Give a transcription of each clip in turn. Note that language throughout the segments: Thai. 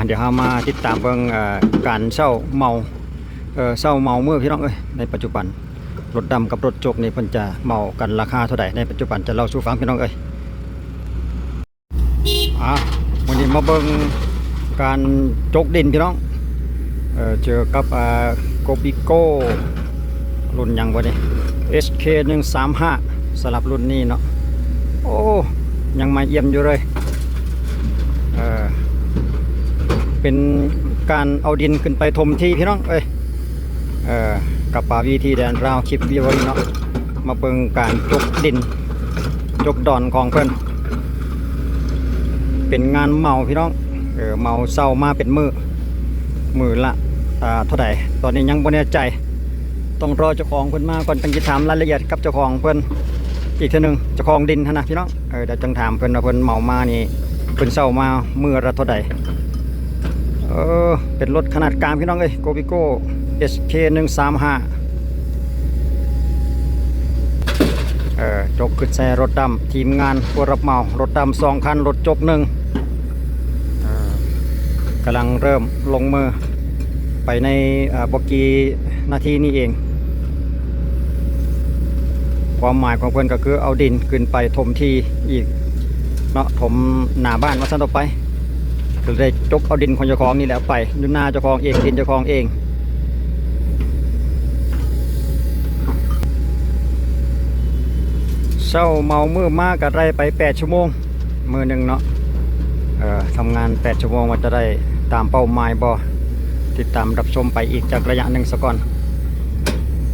เดี๋ยวเรามาติดตามเบิ่งการเช่าเมาเช่าเมาเมื่อพี่น้องเอ้ยในปัจจุบันรถดำกับรถจกนี่เพิ่นจะเมากันราคาเท่าใดในปัจจุบันจะเล่าสู่ฟังพี่น้องเอ้ยวันนี้มาเบิ่งการจกดินพี่น้องเจอกับโกบิโก้รุ่นยังบ่นี่ SK135 สลับรุ่นนี้เนาะโอ้ยังมาเยี่ยมอยู่เลยเป็นการเอาดินขึ้นไปถมที่พี่น้องกับป่าวีทีแดนราวคลิปวิวเนาะมาเบิ่งการจกดินจกดอนของเพิ่นเป็นงานเมาพี่น้องเมาเศร้ามาเป็นมือละเท่าไหร่ตอนนี้ยังบ่แน่ใจต้องรอเจ้าของเพิ่นมาก่อนจังสิถามรายละเอียดกับเจ้าของเพิ่นอีกทีนึงเจ้าของดินนะพี่น้องเดี๋ยวจังถามเพิ่นว่าเพิ่นเมามานี่เพิ่นเศร้ามามือละเท่าไหร่เป็นรถขนาดกลางพี่น้องโกบิโก้ SK135 จกขึ้นแซ่รถดำทีมงานผู้รับเหมารถดำ2 คันรถจก1กำลังเริ่มลงมือไปในบกี่นาทีนี้เองความหมายของเพื่อนก็คือเอาดินขึ้นไปถมที่อีกเนาะถมหน้าบ้านมาสั้นต่อไปก็ได้จกเอาดินของเจ้าของนี่แหละไปดูหน้าเจ้าของเองดินเจ้าของเองเช้าเมามือมากก็ได้ไป8 ชั่วโมงมือหนึ่งเนาะทำงาน8 ชั่วโมงมันจะได้ตามเป้าหมายบ่ติดตามรับชมไปอีกจากระยะหนึ่งสักก่อน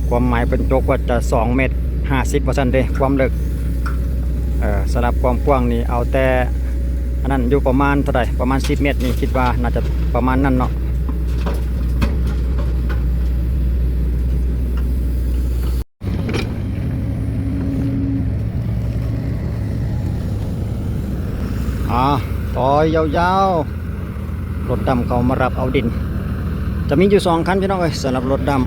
ความหมายเป็นจกว่าจะ2 เมตร 50% เด้ความลึกสำหรับความกว้างนี่เอาแต่อันนั้นอยู่ประมาณเท่าไหร่ประมาณ10 เมตรนี่คิดว่าน่าจะประมาณนั้นเนาะต่อยาวๆรถดำเขามารับเอาดินจะมีอยู่2 คันพี่น้องสำหรับรถดำ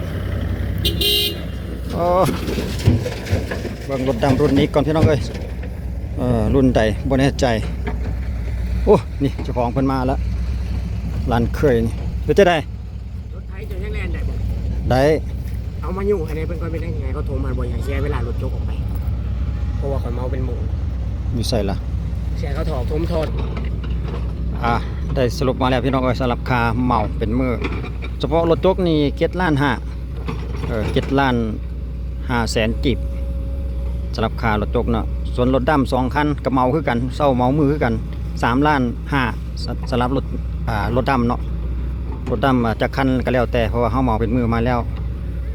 เบิ่งรถดำรุ่นนี้ก่อนพี่น้องรุ่นใดบ่แน่ใจโอ้นี่เจ้าของเพิ่นมาแล้วร้านเคยนี่เป็นจะได้รถไถจะยังแล่นได้บ่ได้เอามาอยู่อันนี้เพิ่นก็เป็นยังไงเขาโทรมาบ่อย่างเสียเวลารถจกออกไปเพราะว่าเขาเมาเป็นหมู่อยู่ใส่ละเสียเขาถอดทมโทษได้สรุปมาแล้วพี่น้องสำหรับค่าเมาเป็นมือเฉพาะรถจกนี่7,500,000 กีบสำหรับค่ารถจกเนาะส่วนรถดำ2 คันกับเมาคือกันเศร้าเมามือคือกัน3,500,000สำหรับรถดำเนาะรถดำจะคันก็แล้วแต่เพราะว่าเขาเมาเป็นมือมาแล้ว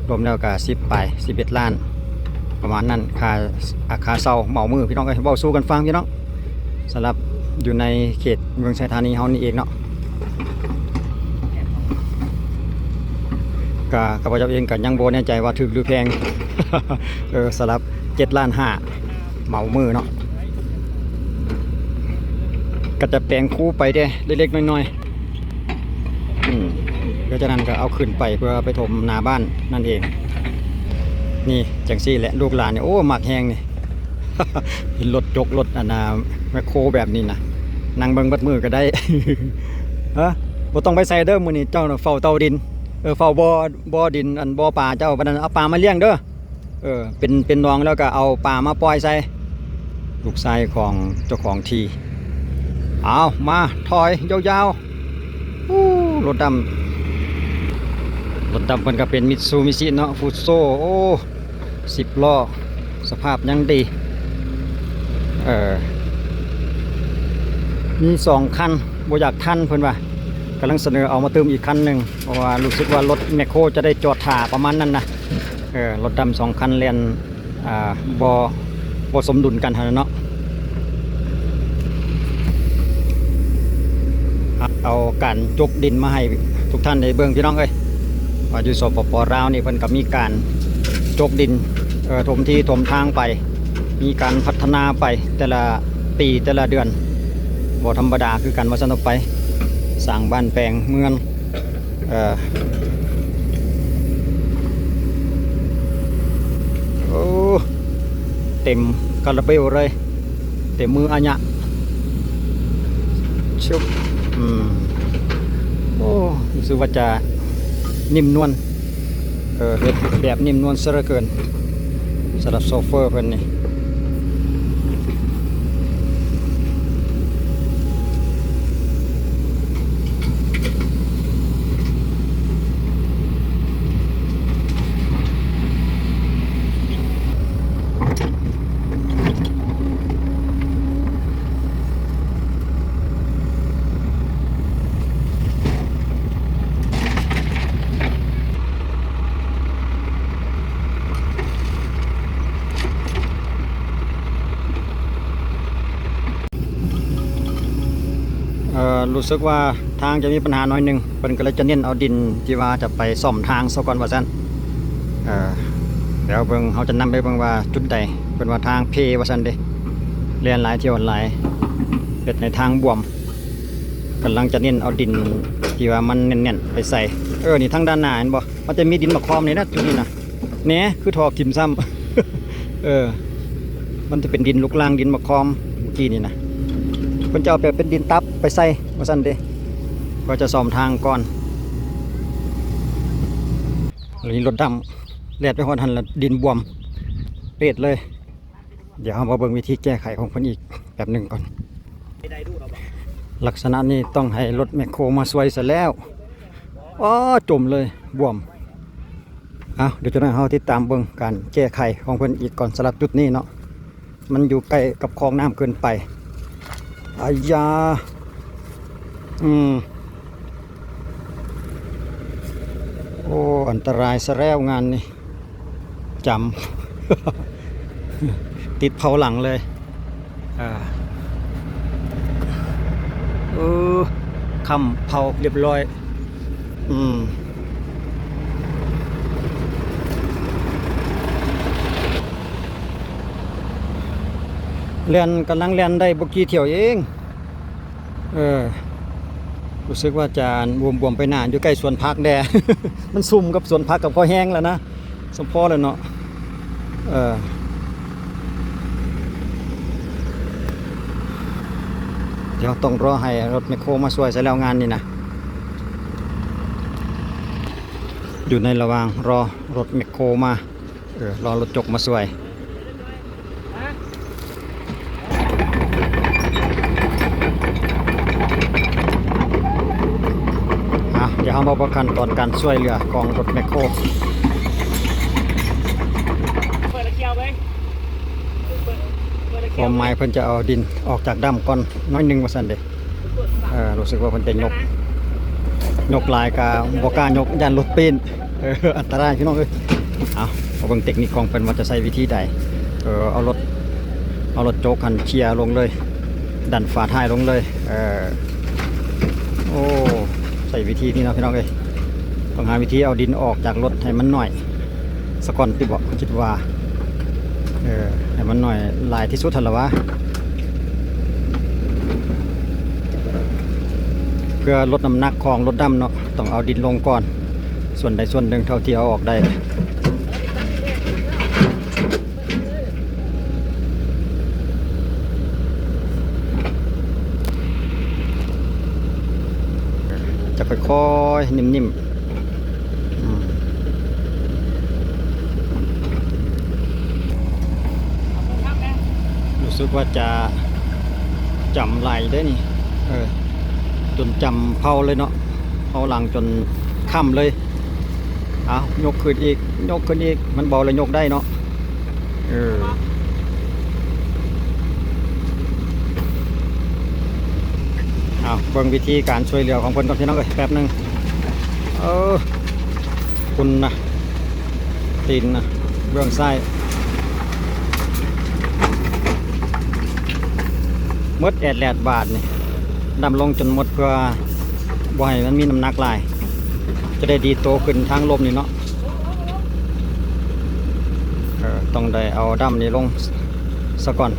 รวมแล้วก็10 ไป 11 ล้านประมาณนั้นค่าเศร้าเมามือพี่น้องเว้าสู้กันฟังพี่น้องสำหรับอยู่ในเขตเมืองชัยธานีเฮานี่เองเนาะข้าพเจ้าเองก็ยังบ่แน่ใจว่าถูกหรือแพงสำหรับ7.5 ล้านเหมามือเนาะก็จะแปลงคู่ไปได้เล็กๆน้อยๆเพราะฉะนั้นก็เอาขึ้นไปเพื่อไปถมหน้าบ้านนั่นเองนี่จังซี่แหละลูกหลานเนี่ยโอ้มักแฮงนี่เห็นรถจกรถแมคโครแบบนี้นะนั่งเบิ่งบัดมือก็ได้บ่ต้องไปใส่เด้อมื้อนี้เจ้าเฝ้าเตาดินเฝ้าบ่อดินบ่อปลาเจ้าบัดนั้นเอาปลามาเลี้ยงเด้อเป็นน้องแล้วก็เอาปลามาปล่อยใส่ลูกชายของเจ้าของทีเอามาถอยยาวๆรถดำเพิ่นก็เป็นมิตซูมิชิเนาะฟูโซ10 ล้อสภาพยังดีมี2 คันบ่อยากทันเพิ่นว่ากำลังเสนอเอามาเติมอีกคันหนึ่งเพราะว่ารู้สึกว่ารถแมคโครจะได้จอดถ่าประมาณนั้นนะรถดำ2 คันเรียนบ่สมดุลกันเนาะเอาการจกดินมาให้ทุกท่านได้เบิ่งพี่น้องว่าอยู่สปป.ลาวนี่เพิ่นก็มีการจกดินถมที่ถมทางไปมีการพัฒนาไปแต่ละปีแต่ละเดือนบ่ธรรมดาคือกันว่าซั่นต่อไปสร้างบ้านแปลงเมืองเต็มคาราเบลเลยเต็มมืออัญญะชุบ สึกว่าจะนิ่มนวลเฮ็ดแบบนิ่มนวลซะเหลือเกินสำหรับโซเฟอร์เพิ่นนี่รู้สึกว่าทางจะมีปัญหาน้อยหนึงเพิ่นก็เลยจะเน้นเอาดินที่ว่าจะไปซ่อมทางซะก่อนว่าซั่นเดี๋ยวเบิ่งเขาจะนำไปเบิ่งว่าจุดใดเพิ่นว่าทางเพว่าซั่นเด้เรียนหลายเที่ยวหลายเป็นในทางบวมกำลังจะเน้นเอาดินที่ว่ามันแน่นๆไปใส่นี่ทางด้านหน้าเห็นบ่มันจะมีดินมะคอมนี่นะจุดนี้นะแหน่คือทอกิมซ้ำ มันจะเป็นดินลูกลางดินมะคอมเมื่อกี้นี่นะเพิ่นจะเอาไปเป็นดินตับไปใส่ว่าซั่นเด้ก็จะซ่อมทางก่อนแล้วนี่รถดำแล่นไปฮอดหั่นแล้วดินบวมเปรตเลยเดี๋ยวเรามาเบิ่งวิธีแก้ไขของเพิ่นอีกแป๊บหนึงก่อนลักษณะนี้ต้องให้รถแมคโครมาช่วยซะแล้วอ๋อจมเลยบวมเดี๋ยวจะให้เราติดตามเบิ่งการแก้ไขของเพิ่นอีกก่อนสำหรับจุดนี้เนาะมันอยู่ใกล้กับคลองน้ำเกินไปอายาโอ้อันตรายซะแล้วงานนี้จำ ติดเผาหลังเลยคำเผาเรียบร้อยเรียนกำลังเรียนได้บกี่เที่ยวเองรู้สึกว่าจะบวมๆไปหนาอยู่ใกล้สวนพักแด มันซุ่มกับสวนพักกับพอแห้งแล้วนะสมพอแล้วเนาะเดี๋ยวต้องรอให้รถแมคโครมาช่วยซะแล้วงานนี่นะอยู่ในระหว่างรอรถแมคโครมารอรถจกมาช่วยเดี๋ยวเรามาประกันตอนการช่วยเหลือกองรถแมคโครความหมายเพิ่นจะเอาดินออกจากดั้มก่อนน้อยหนึงว่าซั่นเด้รู้สึกว่าเพิ่นจะยกลายกะบ่กล้ายกยันรถปีนอันตรายพี่น้องเอ้ยเอาเบิ่งเทคนิคของเพิ่นว่าจะใช้วิธีใดเอารถโจกคันเคลียร์ลงเลยดันฝาท้ายลงเลยโอ้ใส่วิธีนี้นะพี่น้องเอ้ยต้องหาวิธีเอาดินออกจากรถให้มันหน่อยสะก่อนติบอกคิดว่าให้มันหน่อยลายที่สุดทันละวะเพื่อลดน้ำหนักของรถดำเนาะต้องเอาดินลงก่อนส่วนใดส่วนหนึ่งเท่าที่เอาออกได้จะค่อยๆนิ่มๆรู้สึกว่าจะจำไหลได้นี่จนจำเผาเลยเนาะเผาหลังจนค่ำเลยยกขึ้นอีกมันเบาเลยยกได้เนาะเบิ่งวิธีการช่วยเหลือของคนก่อนพี่น้องแป๊บนึงคุณนะตีนนะเบื้องซ้ายมดแอดบาทนี่ดำลงจนหมดเพื่อบ่ให้มันมีน้ำหนักหลายจะได้ดีโตขึ้นทางลมนี่เนาะต้องได้เอาดำนี้ลงซะก่อน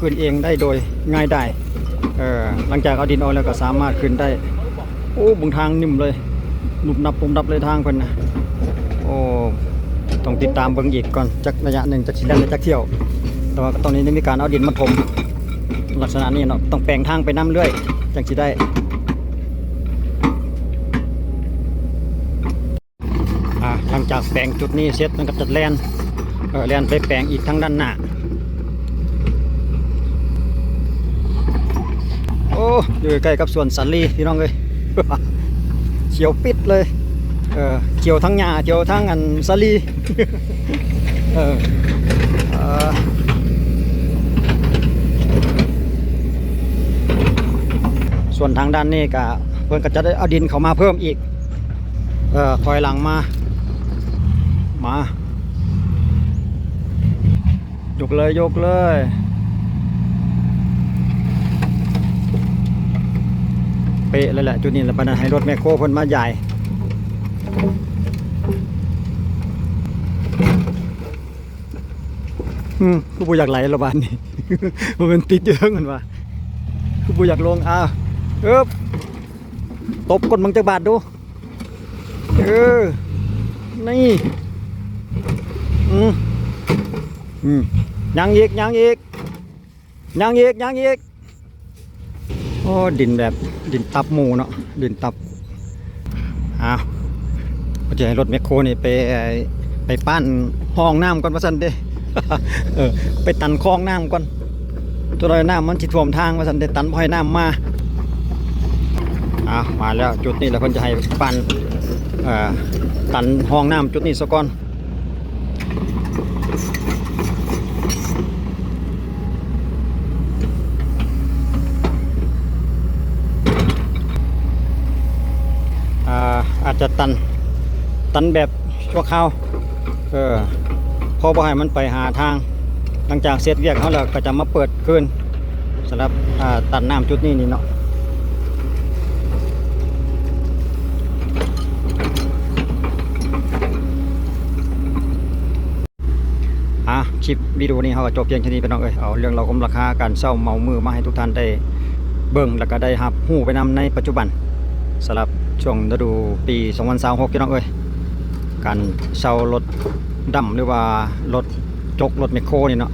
ขึ้นเองได้โดยง่ายได้หลังจากเอาดินออกแล้วก็สามารถขึ้นได้บางทางนิ่มเลยหนุบหนับปุ่มดับเลยทางเพิ่นนะ ต้องติดตามเบิ่งอีกก่อนจักระยะหนึ่งจักสิแล่นได้จักเที่ยว แต่ว่าตอนนี้ได้มีการเอาดินมาถมลักษณะนี้เนาะต้องแปลงทางไปน้ำเรื่อยจังสิได้หลังจากแปลงจุดนี้เสร็จมันก็จะแล่นไปแปลงอีกทางด้านหน้าโอ้อยู่ใกล้กับสวนสันลีพี่น้องเลย เขียวปิดเลยเขียวทั้งหญ้าเขียวทั้งอันสลี ส่วนทางด้านนี้ก็เพื่อนก็จะได้เอาดินเข้ามาเพิ่มอีกถอยหลังมายกเลยเป๊ะเลยแหละจุดนี้แหละปนันให้รถแมคโครเพิ่นมาใหญ่กูบ่อยากไหลระบาดนี่ มันติดเยอะเหมือนว่ากูบ่อยากลงตบก้นมึงจักบาทดูนี่ยังอีกโอ้ดินแบบดินตับหมูเนาะดินตับก็จะให้รถแมคโครนี่ไปปั้นห้องน้ำก่อนว่าซั่นเด้ ไปตันคลองน้ำก่อนตัวลอยน้ำมันสิท่วมทางว่าซั่นเด้ตันบ่ให้น้ำมามาแล้วจุดนี้แล้วเพิ่นจะให้ปั้นตันห้องน้ำจุดนี้ซะก่อนอาจจะตันแบบชั่วคราวพอบ่ให้มันไปหาทางหลังจากเสร็จเวียกเขาแล้วก็จะมาเปิดคืนสำหรับตันน้ำจุดนี้นี่เนาะคลิปวิดีโอนี้เขาก็จบเพียงแค่นี้ไปน้องเอาเรื่องเรากำราคาการเช่าเมามือมาให้ทุกท่านได้เบิ่งแล้วก็ได้รับรู้ไปนำในปัจจุบันสำหรับช่วงฤดูปี2026พี่น้องการเช่ารถดำหรือว่ารถจกรถแมคโครนี่เนาะ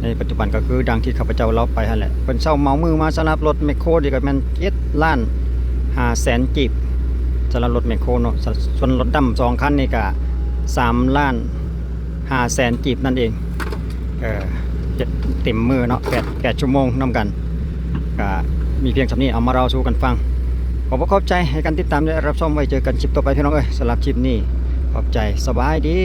ในปัจจุบันก็คือดังที่ข้าพเจ้าเล่าไปนั่นแหละเป็นเช่าเมามือมาสำหรับรถแมคโครนี่ก็แม่น7,500,000 กีบสำหรับรถแมคโครเนาะส่วนรถดำ2คันนี่ก็3,500,000 กีบนั่นเองเต็มมือเนาะ8ชั่วโมงนำกันก็มีเพียงสำนี้เอามาเราสู่กันฟังขอบเข้าใจให้กันติดตามและรับชมไว้เจอกันคลิปต่อไปพี่น้องสำหรับคลิปนี้ขอบใจสบายดี